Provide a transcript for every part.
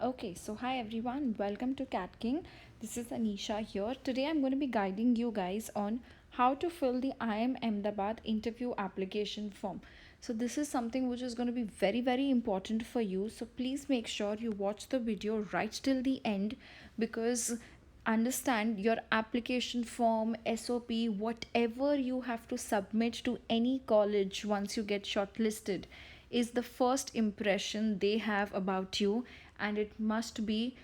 Okay, so hi everyone, welcome to Cat King. This is Anisha here. Today I'm going to be guiding you guys on how to fill the IIM Ahmedabad interview application form. So, this is something which is going to be very important for you. So, please make sure you watch the video right till the end because understand your application form, SOP, whatever you have to submit to any college once you get shortlisted is the first impression they have about you, and it must be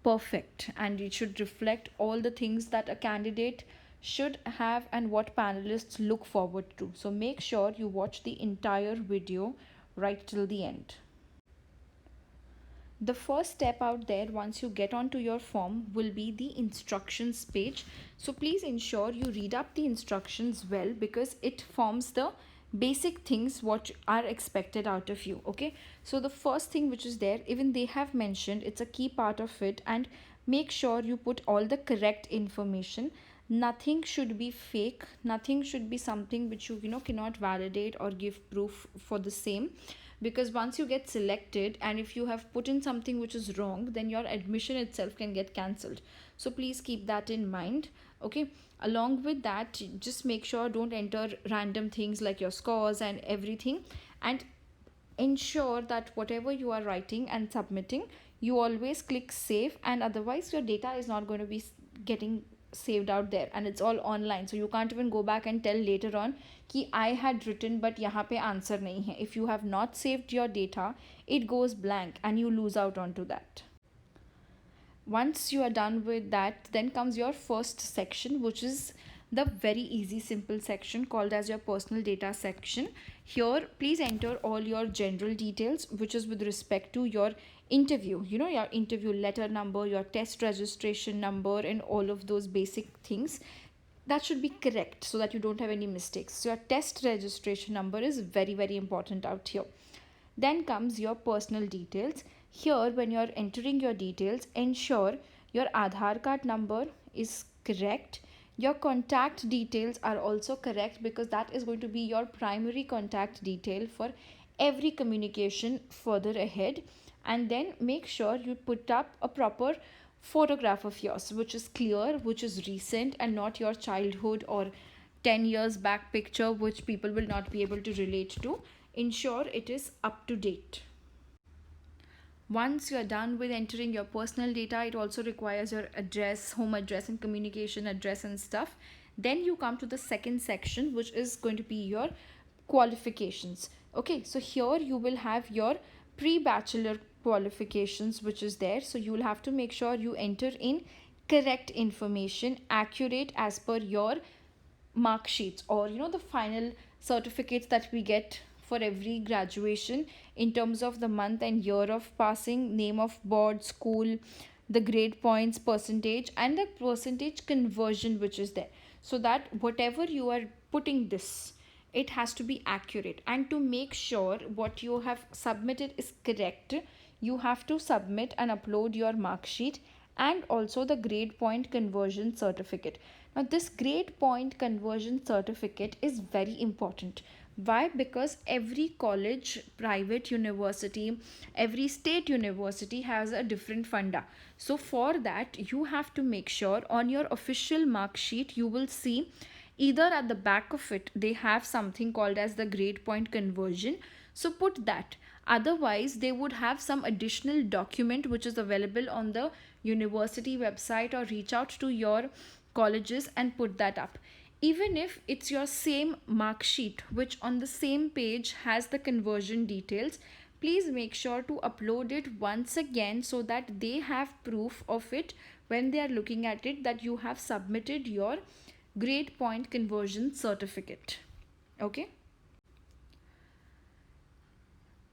perfect and it should reflect all the things that a candidate should have and what panelists look forward to. So make sure you watch the entire video right till the end. The first step out there once you get onto your form will be the instructions page. So please ensure you read up the instructions well because it forms the basic things what are expected out of you. Okay, so the first thing which is there, even they have mentioned, it's a key part of it, and make sure you put all the correct information. Nothing should be fake, nothing should be something which you cannot validate or give proof for the same, because once you get selected and if you have put in something which is wrong, then your admission itself can get cancelled. So please keep that in mind. Okay, along with that, just make sure don't enter random things like your scores and everything, and ensure that whatever you are writing and submitting, you always click save, and otherwise your data is not going to be getting saved out there, and it's all online, so you can't even go back and tell later on कि I had written but यहाँ पे answer नहीं है. If you have not saved your data, it goes blank and you lose out onto that. Once you are done with that, then comes your first section, which is the very easy simple section called as your personal data section. Here please enter all your general details which is with respect to your interview, your interview letter number, your test registration number, and all of those basic things that should be correct so that you don't have any mistakes. So your test registration number is very important out here. Then comes your personal details. Here, when you're entering your details, ensure your Aadhaar card number is correct. Your contact details are also correct because that is going to be your primary contact detail for every communication further ahead. And then make sure you put up a proper photograph of yours, which is clear, which is recent, and not your childhood or 10 years back picture, which people will not be able to relate to. Ensure it is up to date. Once you are done with entering your personal data, it also requires your address, home address, and communication address and stuff. Then you come to the second section, which is going to be your qualifications. Okay, so here you will have your pre-bachelor qualifications, which is there. So you will have to make sure you enter in correct information, accurate as per your mark sheets, or the final certificates that we get for every graduation in terms of the month and year of passing, name of board, school, the grade points, percentage, and the percentage conversion which is there, so that whatever you are putting this, it has to be accurate. And to make sure what you have submitted is correct, you have to submit and upload your mark sheet and also the grade point conversion certificate. Now this grade point conversion certificate is very important. Why? Because every college, private university, every state university has a different funda. So for that, you have to make sure on your official mark sheet you will see either at the back of it they have something called as the grade point conversion, so put that. Otherwise they would have some additional document which is available on the university website, or reach out to your colleges and put that up. Even if it's your same mark sheet which on the same page has the conversion details, please make sure to upload it once again so that they have proof of it when they are looking at it, that you have submitted your grade point conversion certificate. Okay,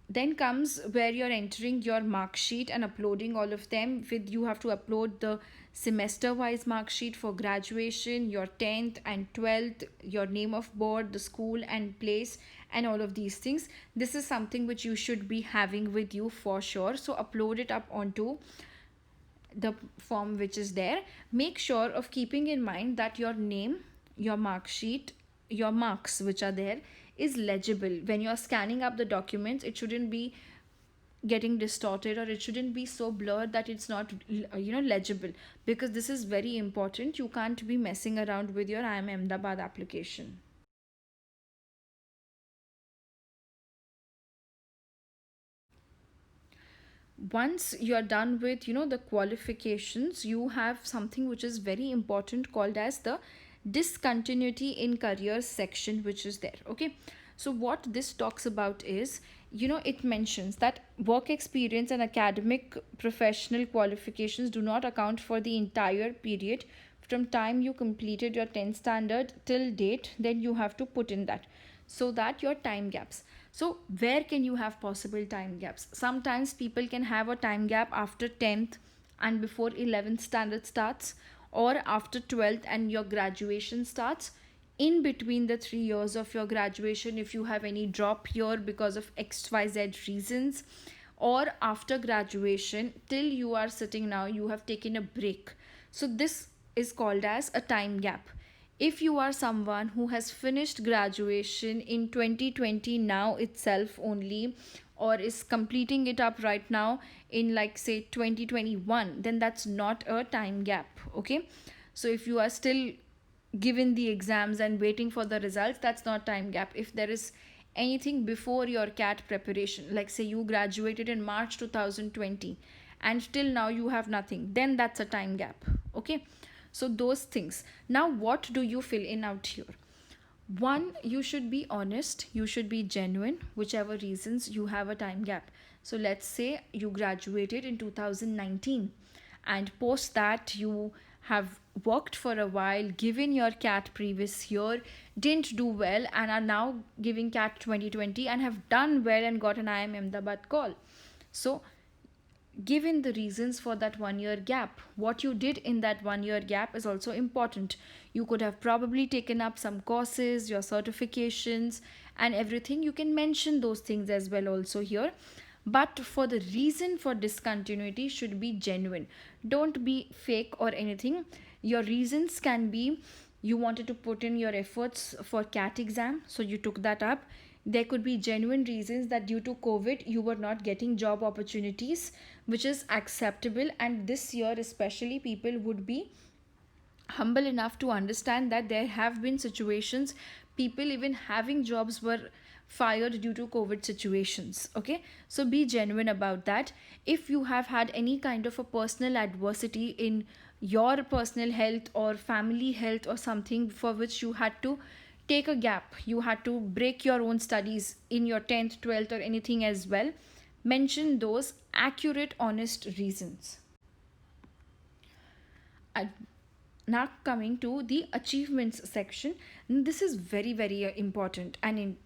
then comes where you're entering your mark sheet and uploading all of them. With you have to upload the semester wise mark sheet for graduation, your 10th and 12th, your name of board, the school and place, and all of these things. This is something which you should be having with you for sure, so upload it up onto the form which is there. Make sure of keeping in mind that your name, your mark sheet, your marks which are there is legible. When you're scanning up the documents, it shouldn't be getting distorted, or it shouldn't be so blurred that it's not legible, because this is very important. You can't be messing around with your IIM Ahmedabad application. Once you are done with the qualifications, you have something which is very important called as the discontinuity in careers section, which is there. Okay, so what this talks about is, it mentions that work experience and academic professional qualifications do not account for the entire period from time you completed your 10th standard till date. Then you have to put in that, so that your time gaps. So where can you have possible time gaps? Sometimes people can have a time gap after 10th and before 11th standard starts, or after 12th and your graduation starts. In between the 3 years of your graduation, if you have any drop here because of XYZ reasons, or after graduation till you are sitting now, you have taken a break. So this is called as a time gap. If you are someone who has finished graduation in 2020 now itself only, or is completing it up right now in, like, say 2021, then that's not a time gap. Okay, so if you are still given the exams and waiting for the results, that's not time gap. If there is anything before your CAT preparation, like say you graduated in March 2020 and till now you have nothing, then that's a time gap. Okay, so those things. Now what do you fill in out here? One, you should be honest, you should be genuine, whichever reasons you have a time gap. So let's say you graduated in 2019, and post that you have worked for a while, given your CAT previous year, didn't do well, and are now giving CAT 2020 and have done well and got an IIM Ahmedabad call. So given the reasons for that 1 year gap, what you did in that 1 year gap is also important. You could have probably taken up some courses, your certifications and everything. You can mention those things as well also here. But for the reason for discontinuity should be genuine. Don't be fake or anything. Your reasons can be, you wanted to put in your efforts for CAT exam, so you took that up. There could be genuine reasons that due to COVID you were not getting job opportunities, which is acceptable. And this year especially, people would be humble enough to understand that there have been situations, people even having jobs were fired due to COVID situations. Okay, so be genuine about that. If you have had any kind of a personal adversity in your personal health or family health or something, for which you had to take a gap, you had to break your own studies in your 10th 12th or anything as well, mention those accurate honest reasons. Uh, Now coming to the achievements section, this is very very important, and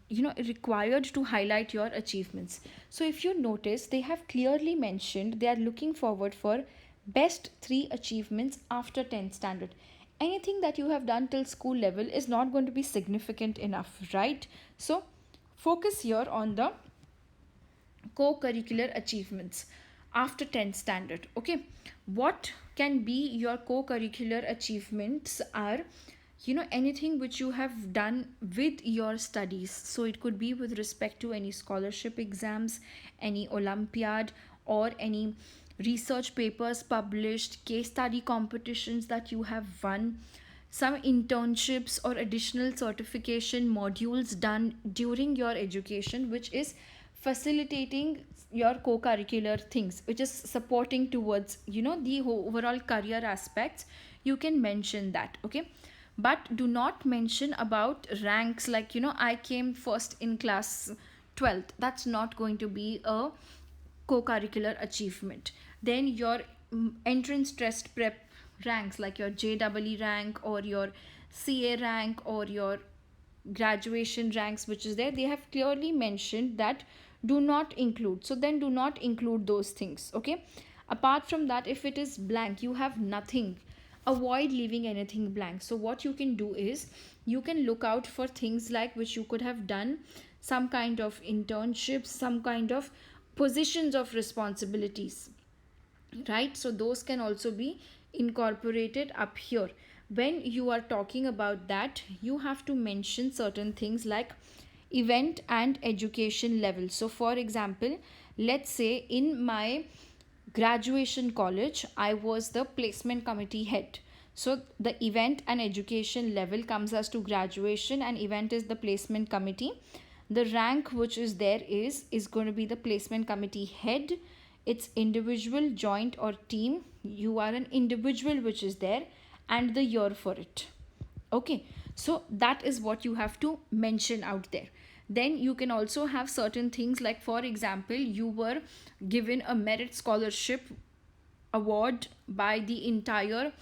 required to highlight your achievements. So if you notice, they have clearly mentioned they are looking forward for best 3 achievements after 10th standard. Anything that you have done till school level is not going to be significant enough, right? So focus here on the co-curricular achievements after 10th standard. Okay, what can be your co-curricular achievements are, anything which you have done with your studies. So it could be with respect to any scholarship exams, any olympiad, or any research papers published, case study competitions that you have won, some internships or additional certification modules done during your education, which is facilitating your co-curricular things, which is supporting towards the overall career aspects. You can mention that. Okay, but do not mention about ranks, like I came first in class 12th. That's not going to be a co-curricular achievement. Then your entrance test prep ranks, like your JEE rank or your CA rank or your graduation ranks, which is there, they have clearly mentioned that do not include. So then do not include those things. Okay, apart from that, if it is blank, you have nothing, avoid leaving anything blank. So what you can do is, you can look out for things like which you could have done, some kind of internships, some kind of positions of responsibilities, right? So those can also be incorporated up here. When you are talking about that, you have to mention certain things like event and education level. So for example, let's say in my graduation college, I was the placement committee head. So the event and education level comes as to graduation, and event is the placement committee. The rank which is there is going to be the placement committee head. It's individual, joint, or team. You are an individual which is there, and the year for it. Okay, so that is what you have to mention out there. Then you can also have certain things like, for example, you were given a merit scholarship award by the entire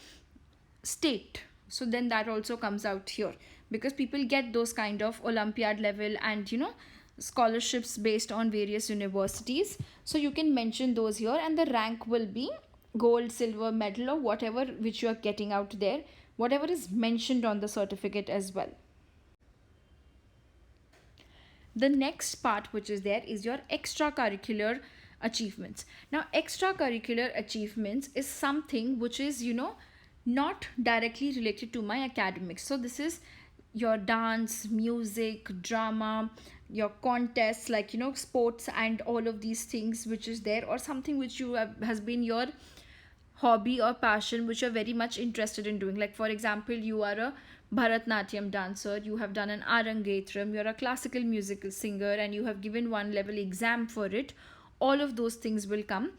state. So then that also comes out here, because people get those kind of olympiad level and scholarships based on various universities. So you can mention those here, and the rank will be gold, silver medal, or whatever which you are getting out there, whatever is mentioned on the certificate as well. The next part which is there is your extracurricular achievements. Now extracurricular achievements is something which is not directly related to my academics. So this is your dance, music, drama, your contests, like sports and all of these things which is there, or something which you have has been your hobby or passion which you're very much interested in doing. Like for example, you are a Bharatnatyam dancer, you have done an Arangetram, you're a classical musical singer, and you have given one level exam for it. All of those things will come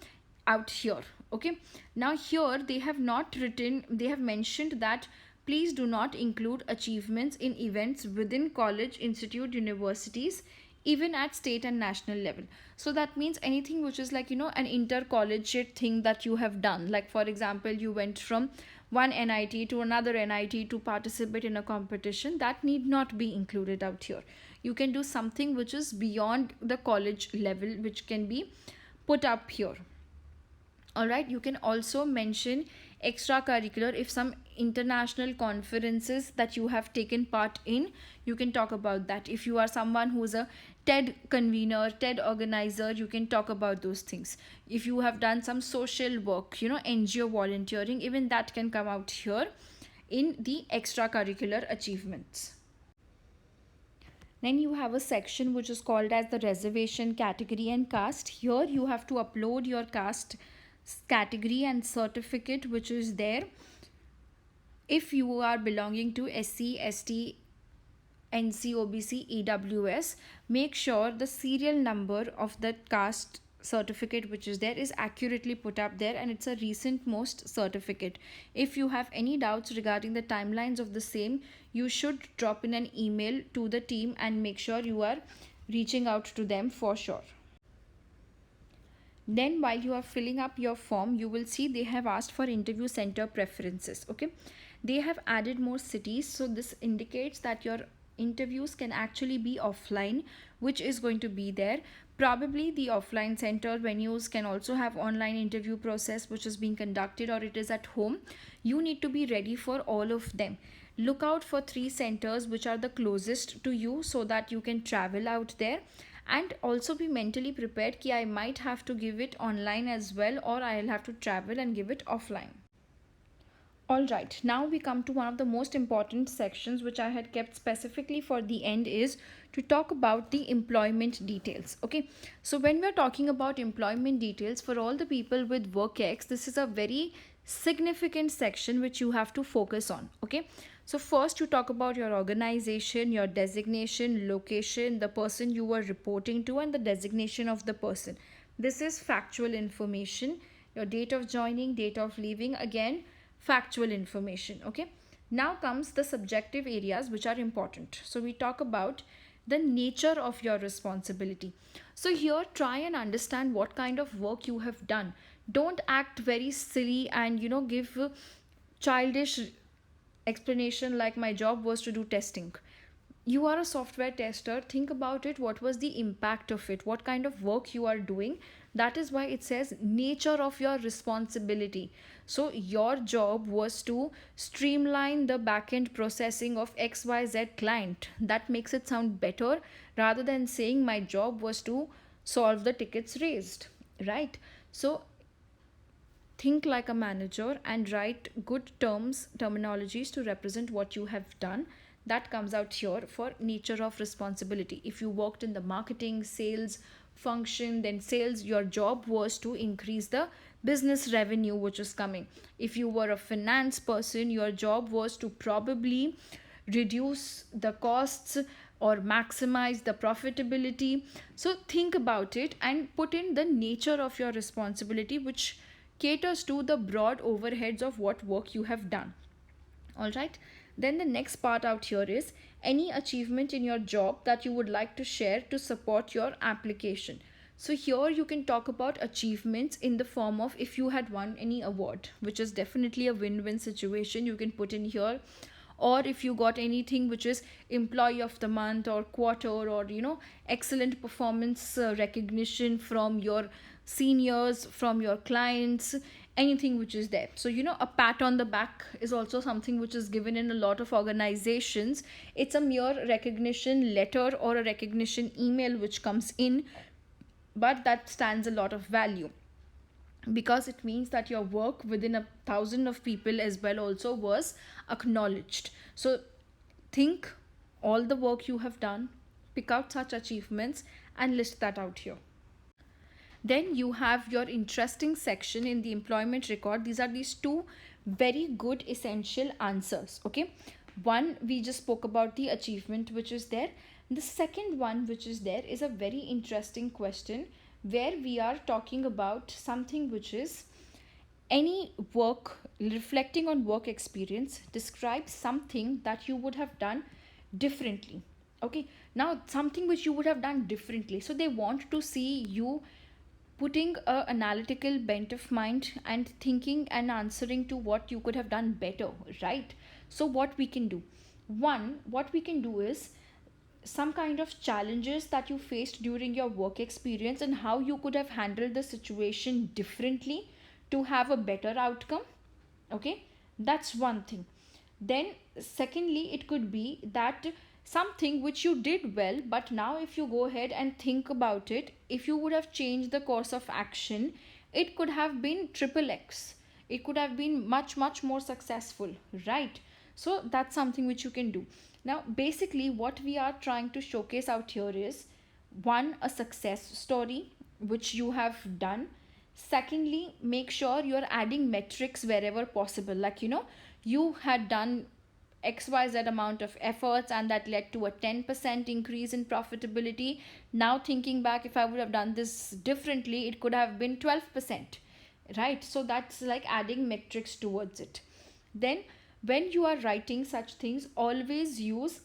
out here. Okay, now here they have not written, they have mentioned that please do not include achievements in events within college, institute, universities, even at state and national level. So that means anything which is like an intercollegiate thing that you have done, like for example you went from one NIT to another NIT to participate in a competition, that need not be included out here. You can do something which is beyond the college level, which can be put up here. All right, you can also mention extracurricular if some international conferences that you have taken part in, you can talk about that. If you are someone who is a TED convener, TED organizer, you can talk about those things. If you have done some social work, NGO volunteering, even that can come out here in the extracurricular achievements. Then you have a section which is called as the reservation, category, and caste. Here you have to upload your caste category and certificate which is there. If you are belonging to SC, ST, NC, OBC, EWS, make sure the serial number of the caste certificate which is there is accurately put up there, and it's a recent most certificate. If you have any doubts regarding the timelines of the same, you should drop in an email to the team and make sure you are reaching out to them for sure. Then while you are filling up your form, you will see they have asked for interview center preferences. Okay, they have added more cities, so this indicates that your interviews can actually be offline, which is going to be there. Probably the offline center venues can also have online interview process which is being conducted, or it is at home. You need to be ready for all of them. Look out for 3 centers which are the closest to you so that you can travel out there, and also be mentally prepared ki I might have to give it online as well, or I'll have to travel and give it offline. Alright, now we come to one of the most important sections which I had kept specifically for the end, is to talk about the employment details. Okay, so when we're talking about employment details for all the people with WorkX, this is a very significant section which you have to focus on. Okay, so first you talk about your organization, your designation, location, the person you were reporting to, and the designation of the person. This is factual information. Your date of joining, date of leaving, again factual information. Okay, now comes the subjective areas which are important. So we talk about the nature of your responsibility. So here try and understand what kind of work you have done. Don't act very silly and give childish explanation like my job was to do testing. You are a software tester, think about it, what was the impact of it, what kind of work you are doing. That is why it says nature of your responsibility. So your job was to streamline the backend processing of XYZ client. That makes it sound better rather than saying my job was to solve the tickets raised, right? So think like a manager and write good terminologies to represent what you have done. That comes out here for nature of responsibility. If you worked in the marketing, sales, function, then sales. Your job was to increase the business revenue which is coming. If you were a finance person, your job was to probably reduce the costs or maximize the profitability. So think about it and put in the nature of your responsibility, which caters to the broad overheads of what work you have done. All right. Then the next part out here is any achievement in your job that you would like to share to support your application. So here you can talk about achievements in the form of if you had won any award, which is definitely a win-win situation, you can put in here. Or if you got anything which is employee of the month or quarter, or excellent performance recognition from your seniors, from your clients, anything which is there. So a pat on the back is also something which is given in a lot of organizations. It's a mere recognition letter or a recognition email which comes in, but that stands a lot of value, because it means that your work within 1,000 of people as well also was acknowledged. So think all the work you have done, pick out such achievements and list that out here. Then you have your interesting section in the employment record. These are these two very good essential answers. Okay, one we just spoke about the achievement which is there. The second one which is there is a very interesting question where we are talking about something which is any work, reflecting on work experience, describe something that you would have done differently. Okay, now something which you would have done differently, so they want to see you putting a analytical bent of mind and thinking and answering to what you could have done better, right? So what we can do, one, what we can do is some kind of challenges that you faced during your work experience and how you could have handled the situation differently to have a better outcome. Okay, that's one thing. Then secondly, it could be that something which you did well, but now if you go ahead and think about it, if you would have changed the course of action, it could have been triple x, it could have been much more successful, right? So that's something which you can do. Now basically what we are trying to showcase out here is one, a success story which you have done. Secondly, make sure you're adding metrics wherever possible, like you had done xyz amount of efforts and that led to a 10% increase in profitability. Now thinking back, if I would have done this differently, it could have been 12%, right? So that's like adding metrics towards it. Then when you are writing such things, always use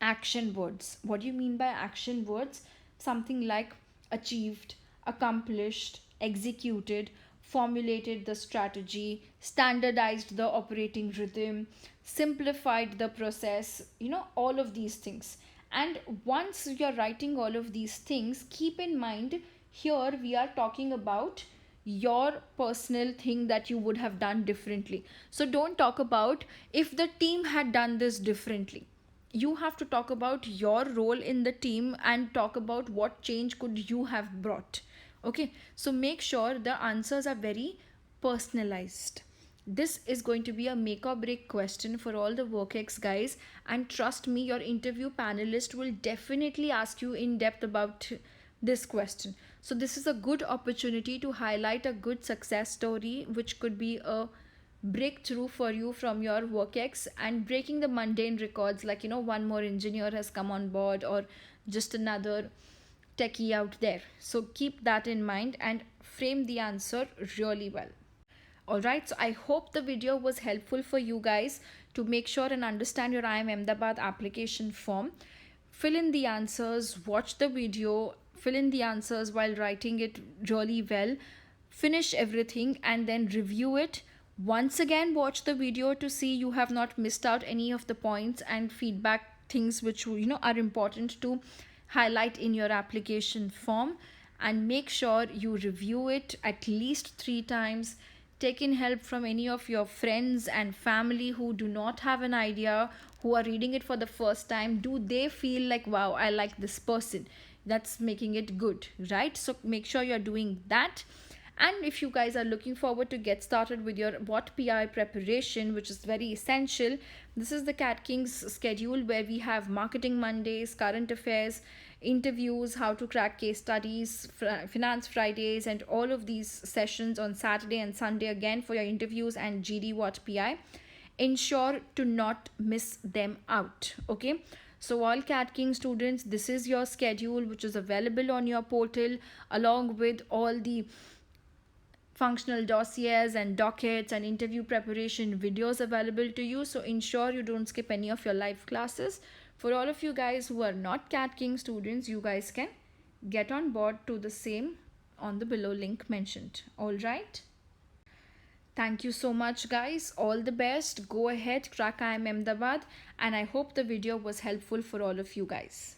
action words. What do you mean by action words? Something like achieved, accomplished, executed, formulated the strategy, standardized the operating rhythm, simplified the process, all of these things. And once you're writing all of these things, keep in mind here we are talking about your personal thing that you would have done differently. So don't talk about if the team had done this differently. You have to talk about your role in the team and talk about what change could you have brought. Okay, so make sure the answers are very personalized. This is going to be a make or break question for all the WorkX guys, and trust me, your interview panelist will definitely ask you in depth about this question. So this is a good opportunity to highlight a good success story which could be a breakthrough for you from your WorkX and breaking the mundane records, like one more engineer has come on board or just another techie out there. So keep that in mind and frame the answer really well. Alright, so I hope the video was helpful for you guys to make sure and understand your IIM Ahmedabad application form. Fill in the answers, watch the video, fill in the answers while writing it really well, finish everything and then review it. Once again, watch the video to see you have not missed out any of the points and feedback things which are important to highlight in your application form, and make sure you review it at least 3 times. Take in help from any of your friends and family who do not have an idea, who are reading it for the first time. Do they feel like, wow, I like this person? That's making it good, right? So make sure you're doing that. And if you guys are looking forward to get started with your What PI preparation, which is very essential, this is the Cat Kings schedule where we have Marketing Mondays, Current Affairs, interviews, how to crack case studies, finance Fridays, and all of these sessions on Saturday and Sunday again for your interviews and GD What PI. Ensure to not miss them out. Okay, so all Cat King students, this is your schedule which is available on your portal, along with all the functional dossiers and dockets and interview preparation videos available to you. So ensure you don't skip any of your live classes. For all of you guys who are not Cat King students, you guys can get on board to the same on the below link mentioned. All right, thank you so much guys, all the best, go ahead, crack IIM Ahmedabad, and I hope the video was helpful for all of you guys.